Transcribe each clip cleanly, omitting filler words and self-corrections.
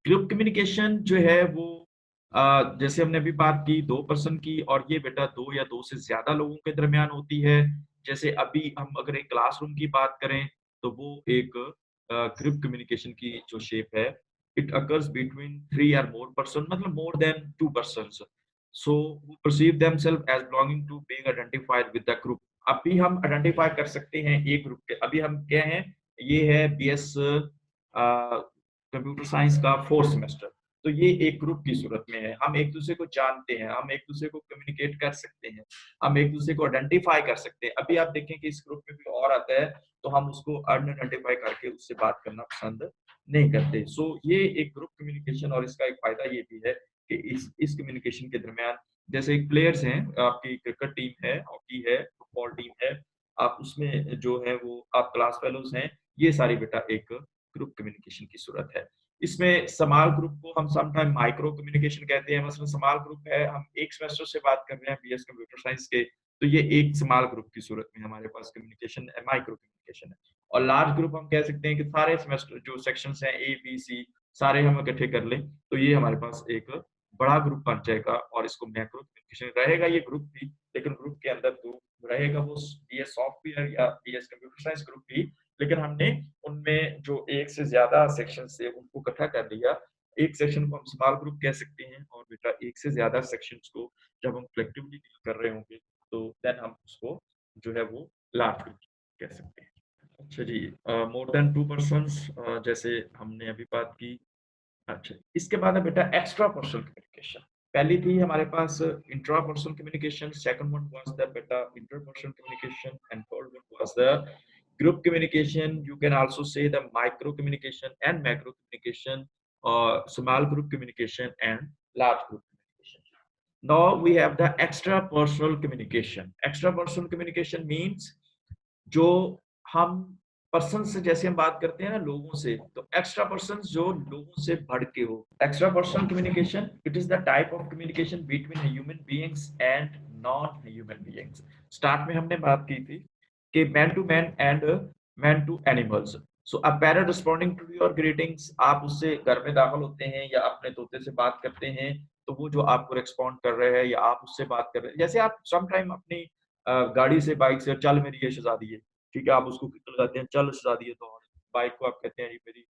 Group communication जो है वो जैसे हमने अभी बात की 2 पर्सन की और ये बेटा 2 या 2 से ज़्यादा लोगों के दरमियान होती है। जैसे अभी हम अगर एक क्लासरूम की बात करें, तो वो एक ग्रुप कम्युनिकेशन की जो शेप है, इट अकर्स बिटवीन 3 और मोर पर्सन मतलब more than 2 persons. So who perceive themselves as belonging to being identified with the group. अभी हम आइडेंटिफाई कर सकते हैं एक ग्रुप के अभी हम क्या हैं, ये है बीएस कंप्यूटर साइंस का 4th सेमेस्टर। तो ये एक ग्रुप की सूरत में है। हम एक-दूसरे को जानते हैं, हम एक-दूसरे को कम्युनिकेट कर सकते हैं, हम एक-दूसरे को आइडेंटिफ़ाई कर सकते हैं। अभी आप देखें कि इस ग्रुप में कोई और आता है, तो हम उसको अनआइडेंटिफ़ाई करके उससे बात करना पसंद नहीं करते। सो ये एक ग्रुप कम्युनिकेशन और इसका एक फ़ायदा ये भी है कि इस कम्युनिकेशन के दरमियान जैसे प्लेयर्स हैं, आपकी क्रिकेट टीम है, हॉकी है, फुटबॉल टीम है, आप उसमें जो है वो आप क्लास फेलोज़ हैं, ये सारी बेटा एक ग्रुप कम्युनिकेशन की सूरत है। इसमें स्मॉल ग्रुप को हम समटाइम माइक्रो कम्युनिकेशन कहते हैं। मसलन स्मॉल ग्रुप है, हम एक सेमेस्टर से बात कर रहे हैं बीएस कंप्यूटर साइंस के, तो ये एक स्मॉल ग्रुप की सूरत में हमारे पास कम्युनिकेशन माइक्रो कम्युनिकेशन है। और लार्ज ग्रुप हम कह सकते हैं कि सारे सेमेस्टर जो सेक्शंस हैं ए, बी, सी सारे हम इकट्ठे कर लें, तो ये हमारे पास एक बड़ा ग्रुप बन जाएगा और इसको मैक्रो कम्युनिकेशन रहेगा ये ग्रुप भी, लेकिन ग्रुप के अंदर तो रहेगा वो बीएस सॉफ्टवेयर या बीएस कंप्यूटर साइंस ग्रुप भी, लेकिन हमने उनमें जो एक से ज़्यादा सेक्शन थे उनको इकट्ठा कर लिया। एक सेक्शन को हम स्मॉल ग्रुप कह सकते हैं और बेटा एक से ज़्यादा सेक्शंस को जब हम कलेक्टिवली डील कर रहे होंगे, तो देन हम उसको जो है वो लार्ज ग्रुप कह सकते हैं। अच्छा जी, मोर देन 2 पर्सन्स जैसे हमने अभी बात की। अच्छा, इसके बाद है बेटा एक्स्ट्रा पर्सनल कम्युनिकेशन। पहली थी हमारे पास intra personal communication, second one was the बेटा interpersonal communication and third one was the group communication. You can also say the micro communication and macro communication, small group communication and large group communication. Now we have the extra personal communication. Extra personal communication means जो हम person से जैसे हम बात करते हैं ना लोगों से, तो एक्स्ट्रा पर्सन जो लोगों से बढ़ के हो। Extra personal communication it is the type of communication between human beings and non human beings. Start में हमने बात की थी कि man to man and man to animals. So a parrot responding to your greetings, आप उससे घर में दाखिल होते हैं या अपने तोते से बात करते हैं, तो वो जो आपको रिस्पॉन्ड कर रहे हैं या आप उससे बात कर रहे हैं, जैसे आप सम टाइम अपनी गाड़ी से बाइक से चल मेरी ये शहजादी है, ठीक है, आप उसको जाते हैं, चल शहजादी है, तो बाइक को आप कहते हैं ये मेरी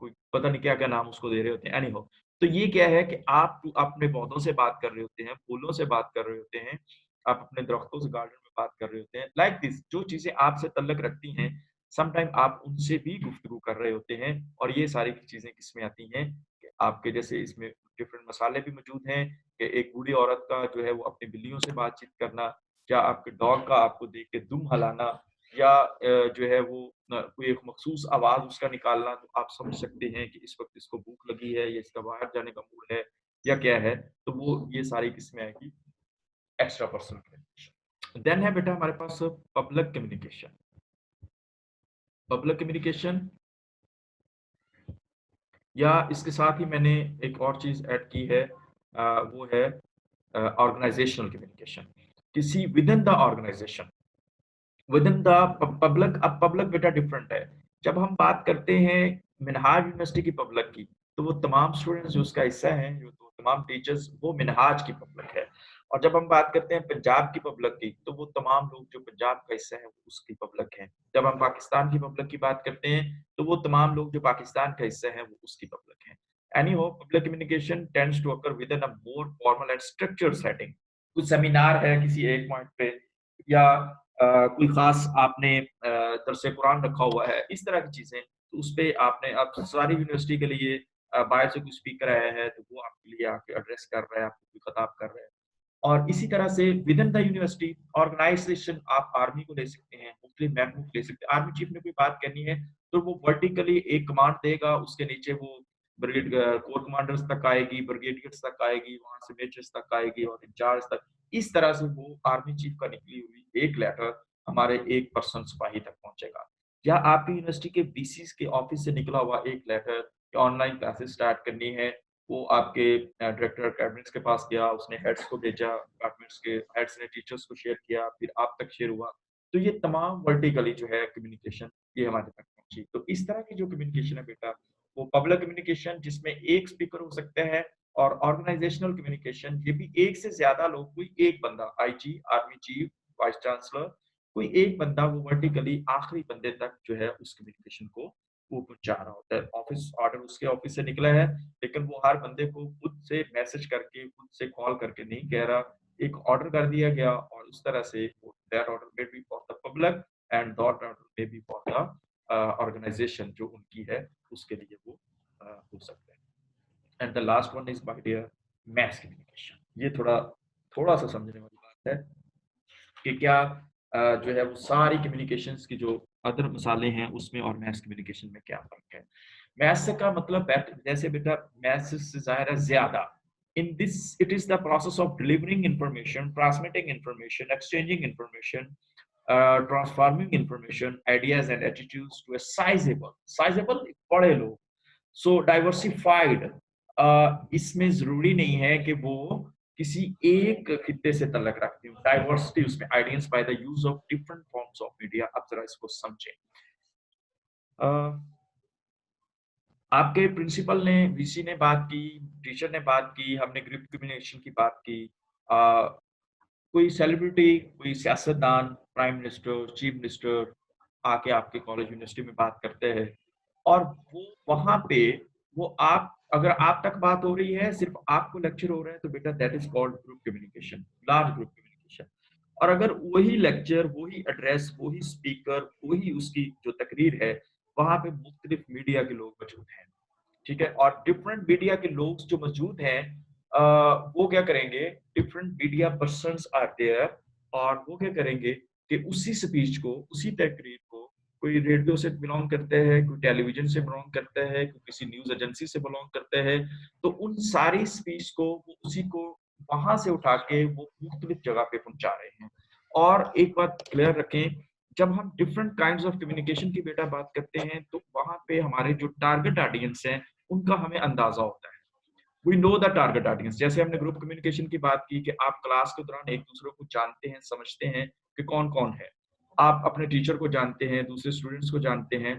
कोई पता नहीं क्या-क्या नाम उसको दे रहे होते हैं, एनी हाउ। तो ये क्या है कि आप अपने पौधों से बात कर रहे होते हैं, फूलों से बात कर रहे होते हैं, आप अपने दरख्तों से गार्डन में बात कर रहे होते हैं, लाइक दिस जो चीज़ें आपसे तल्लक रखती हैं, सम टाइम आप उनसे भी गुफ्तगू कर रहे होते हैं और ये सारी चीज़ें किसमें आती हैं कि आपके जैसे इसमें डिफरेंट मसाले भी मौजूद हैं कि एक बूढ़ी औरत का जो है वो अपनी बिल्लियों से बातचीत करना, या आपके डॉग का आपको देख के दुम हलाना, या जो है वो कोई एक मखसूस आवाज़ उसका निकालना, तो आप समझ सकते हैं कि इस वक़्त इसको भूख लगी है या इसका बाहर जाने का मूड है या क्या है, तो वो ये सारी किस्में आएगी एक्स्ट्रा पर्सनल कम्युनिकेशन। देन है बेटा हमारे पास पब्लिक कम्युनिकेशन। पब्लिक कम्युनिकेशन या इसके साथ ही मैंने एक और चीज़ ऐड की है, वो है ऑर्गेनाइज़ेशनल कम्युनिकेशन। किसी within the organisation, within the public, अब पब्लिक बेटा डिफरेंट है। जब हम बात करते हैं मिनहाज यूनिवर्सिटी की पब्लिक की, तो वो तमाम स्टूडेंट्स जो उसका हिस्सा हैं, जो तो तमाम टीचर्स वो मिनहाज की पब्लिक है। और जब हम बात करते हैं पंजाब की पब्लिक की, तो वो तमाम लोग जो पंजाब का हिस्सा है, वो उसकी पब्लिक हैं। जब हम पाकिस्तान की पब्लिक की बात करते हैं, तो वो तमाम लोग जो पाकिस्तान का हिस्सा है, वो उसकी पब्लिक हैं। Anyhow public communication tends to occur within a more formal and structured setting. कुछ सेमिनार है किसी एक पॉइंट पे, या कोई ख़ास आपने दरसे कुरान रखा हुआ है, इस तरह की चीज़ें, तो उसपे आपने आप सारी यूनिवर्सिटी के लिए बाहर से कोई स्पीकर आया है, तो वो आपके लिए आके एड्रेस कर रहा है, आपको कोई खिताब कर रहा है। और इसी तरह से विदिन द यूनिवर्सिटी ऑर्गेनाइजेशन आप आर्मी को ले सकते हैं, मुख्तलिफ महकमों को ले सकते हैं। आर्मी चीफ ने कोई बात करनी है, तो वो वर्टिकली एक कमांड देगा, उसके नीचे वो ब्रिगेड कोर कमांडर्स तक आएगी, ब्रिगेडियर्स तक आएगी, वहाँ से मेजर्स तक आएगी और इंचार्ज तक। इस तरह से वो आर्मी चीफ का निकली हुई एक लेटर हमारे एक पर्सन सिपाही तक पहुँचेगा। या आपकी यूनिवर्सिटी के वीसीज़ के ऑफिस से निकला हुआ एक लेटर कि ऑनलाइन क्लासेस स्टार्ट करनी है, वो आपके डायरेक्टर कैबिनेट्स के पास गया, उसने हेड्स को भेजा, डिपार्टमेंट्स के हेड्स ने टीचर्स को शेयर किया, फिर आप तक शेयर हुआ। तो ये तमाम वर्टिकली जो है कम्युनिकेशन ये हमारे तक पहुँची। तो इस तरह की जो कम्युनिकेशन है बेटा, वो पब्लिक कम्युनिकेशन जिसमें एक स्पीकर हो सकते हैं, और ऑर्गेनाइजेशनल कम्युनिकेशन ये भी एक से ज्यादा लोग, कोई एक बंदा, IG, army chief, vice chancellor, कोई एक बंदा वो वर्टिकली आखिरी बंदे तक जो है उस कम्युनिकेशन को वो पहुंचा रहा होता है। ऑफिस ऑर्डर उसके ऑफिस से निकला है, लेकिन वो हर बंदे को खुद से मैसेज करके, खुद से कॉल करके नहीं कह रहा, एक ऑर्डर कर दिया गया और उस तरह से that order may be for the public and that order may be for the organisation जो उनकी है उसके लिए वो हो सकता है। And the last one is my dear mass communication. ये थोड़ा थोड़ा सा समझने वाली बात है कि क्या जो है वो सारी कम्युनिकेशंस की जो अदर मसाले हैं उसमें और मैस कम्युनिकेशन में क्या फ़र्क है। मैथ्स का मतलब जैसे बेटा मैथ्स से ज़ाहिर है ज़्यादा। In this, it is the process of delivering information, transmitting information, exchanging information, transforming information, ideas and attitudes to a sizable बड़े लोग। So diversified, इसमें ज़रूरी नहीं है कि वो किसी एक खित्ते से तल्लक रखती हूँ। डाइवर्सिटी उसमें audiences by the use of different forms of media. अब ज़रा इसको समझें। अ आपके प्रिंसिपल ने, वीसी ने बात की, टीचर ने बात की, हमने ग्रुप कम्युनिकेशन की बात की। अ, कोई सेलिब्रिटी, कोई सियासतदान, प्राइम मिनिस्टर, चीफ मिनिस्टर आके आपके कॉलेज यूनिवर्सिटी में बात करते हैं और वो वहाँ पे वो आप अगर आप तक बात हो रही है, सिर्फ आपको लेक्चर हो रहा है तो बेटा that is called group communication, large group communication. और अगर वही लेक्चर, वही एड्रेस, वही स्पीकर, वही उसकी जो तकरीर है, वहाँ पे मुख्तलिफ मीडिया के लोग मौजूद हैं। ठीक है? और डिफरेंट मीडिया के लोग जो मौजूद हैं वो क्या करेंगे, different media persons are there और वो क्या करेंगे कि उसी स्पीच को, उसी तकरीर को कोई रेडियो से बिलॉन्ग करते हैं, कोई टेलीविज़न से बिलॉन्ग करते हैं, कोई किसी न्यूज़ एजेंसी से बिलॉन्ग करते हैं, तो उन सारी स्पीच को वो उसी को वहाँ से उठा के वो मुख्तलिफ जगह पे पहुँचा रहे हैं। और एक बात क्लियर रखें, जब हम डिफरेंट काइंड्स ऑफ कम्युनिकेशन की बेटा बात करते हैं, तो वहाँ पे हमारे जो टारगेट ऑडियंस हैं, उनका हमें अंदाजा होता है। We know the target audience. जैसे हमने ग्रुप कम्युनिकेशन की बात की कि आप क्लास के दौरान एक दूसरे को जानते हैं, समझते हैं कि कौन कौन है। आप अपने टीचर को जानते हैं, दूसरे स्टूडेंट्स को जानते हैं।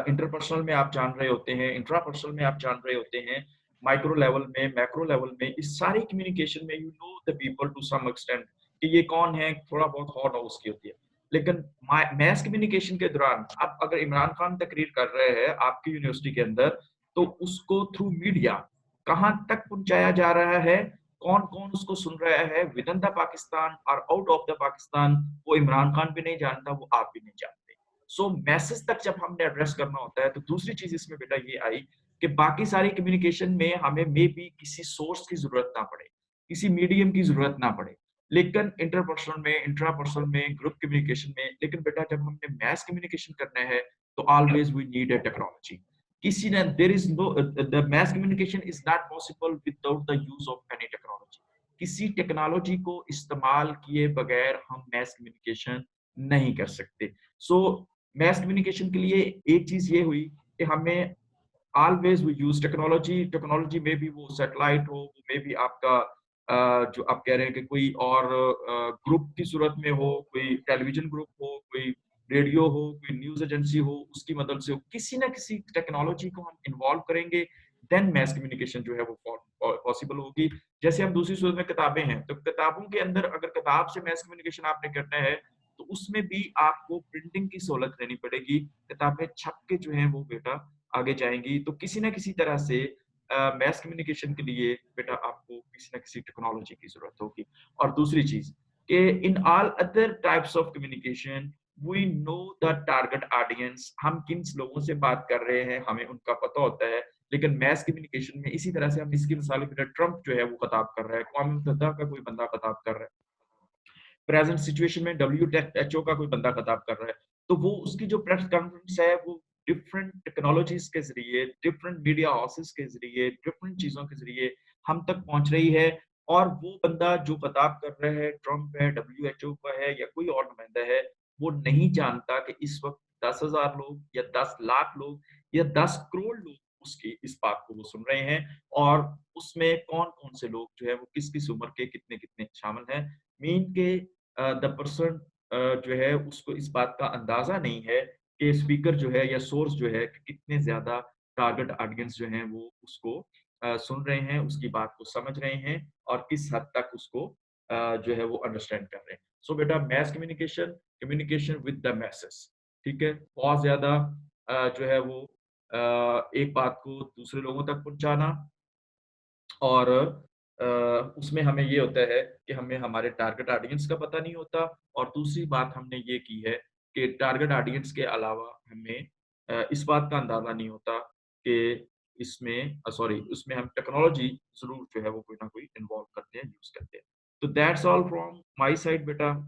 इंटरपर्सनल में आप जान रहे होते हैं, इंट्रापर्सनल में आप जान रहे होते हैं, माइक्रो लेवल में, मैक्रो लेवल में, इस सारी कम्युनिकेशन में you know the people to some extent कि ये कौन है, थोड़ा बहुत हॉट हाउस की होती है। लेकिन मैस कम्युनिकेशन के दौरान आप अगर इमरान खान तकरीर कर रहे हैं आपकी यूनिवर्सिटी के अंदर, तो उसको थ्रू मीडिया कहाँ तक पहुँचाया जा रहा है, कौन-कौन उसको सुन रहा है विद इन द पाकिस्तान और आउट ऑफ द पाकिस्तान, वो इमरान खान भी नहीं जानता, वो आप भी नहीं जानते। सो मैसेज तक जब हमने एड्रेस करना होता है, तो दूसरी चीज़ इसमें बेटा ये आई कि बाकी सारी कम्युनिकेशन में हमें मेबी किसी सोर्स की ज़रूरत ना पड़े, किसी मीडियम की ज़रूरत ना पड़े। लेकिन इंटरपर्सनल में, इंट्रापर्सनल में, ग्रुप कम्युनिकेशन में, लेकिन बेटा जब हमने मैस कम्युनिकेशन करना है, तो always we need a technology. किसी ने there is no the mass communication is not possible without the use of any technology. किसी टेक्नोलॉजी को इस्तेमाल किए बगैर हम मैस कम्युनिकेशन नहीं कर सकते। सो मैस कम्युनिकेशन के लिए एक चीज़ ये हुई कि हमें always we use technology. Technology में भी वो सैटेलाइट हो, मे बी आपका जो आप कह रहे हैं कि कोई और ग्रुप की सूरत में हो, कोई टेलीविज़न ग्रुप हो, कोई रेडियो हो, कोई न्यूज़ एजेंसी हो, उसकी मदद से हो, किसी न किसी टेक्नोलॉजी को हम इन्वॉल्व करेंगे, देन मैस कम्युनिकेशन जो है वो पॉसिबल होगी। जैसे हम दूसरी सूरत में किताबें हैं, तो किताबों के अंदर अगर किताब से मैस कम्युनिकेशन आपने करना है, तो उसमें भी आपको प्रिंटिंग की सहूलत लेनी पड़ेगी। किताबें छप के जो हैं वो बेटा आगे जाएँगी। तो किसी न किसी तरह से मैस कम्युनिकेशन के लिए बेटा आपको किसी न किसी टेक्नोलॉजी की ज़रूरत होगी। और दूसरी चीज़ कि in all other types of communication we know the target audience. हम किन लोगों से बात कर रहे हैं, हमें उनका पता होता है। लेकिन मैस कम्युनिकेशन में इसी तरह से हम इसकी मिसाल के लिए ट्रम्प जो है वो खिताब कर रहा है, अक़वाम मुत्तहिदा का कोई बंदा खिताब कर रहा है। प्रेजेंट सिचुएशन में डब्ल्यूएचओ का कोई बंदा खिताब कर रहा है, तो वो उसकी जो प्रेस कॉन्फ्रेंस है वो डिफरेंट टेक्नोलॉजीज के ज़रिए, डिफरेंट मीडिया हाउसेस के ज़रिए, डिफरेंट चीज़ों के ज़रिए हम तक पहुँच रही है। और वो बंदा जो खिताब कर रहा है, ट्रम्प है, डब्ल्यूएचओ का है या कोई और नुमाइंदा है, वो नहीं जानता कि इस वक़्त 10,000 लोग या 10 लाख लोग या 10 करोड़ लोग उसकी इस बात को वो सुन रहे हैं और उसमें कौन-कौन से लोग जो है वो किस-किस उम्र के कितने-कितने शामिल हैं। मीन के द पर्सन जो है उसको इस बात का अंदाज़ा नहीं है कि स्पीकर जो है या सोर्स जो है कि कितने ज़्यादा टारगेट ऑडियंस जो है वो उसको सुन रहे हैं, उसकी बात को समझ रहे हैं और किस हद तक उसको जो है वो अंडरस्टैंड कर रहे हैं। सो बेटा mess communication, communication with the message, ठीक है? बहुत ज़्यादा जो है वो एक बात को दूसरे लोगों तक पहुँचाना और उसमें हमें ये होता है कि हमें हमारे टारगेट ऑडियंस का पता नहीं होता और दूसरी बात हमने ये की है कि टारगेट ऑडियंस के अलावा हमें इस बात का अंदाज़ा नहीं होता कि इसमें सॉरी उसमें हम टेक्नोलॉजी ज़रूर जो है वो कोई ना कोई इन्वॉल्व करते हैं, यूज़ करते हैं। तो that's all from my side बेटा।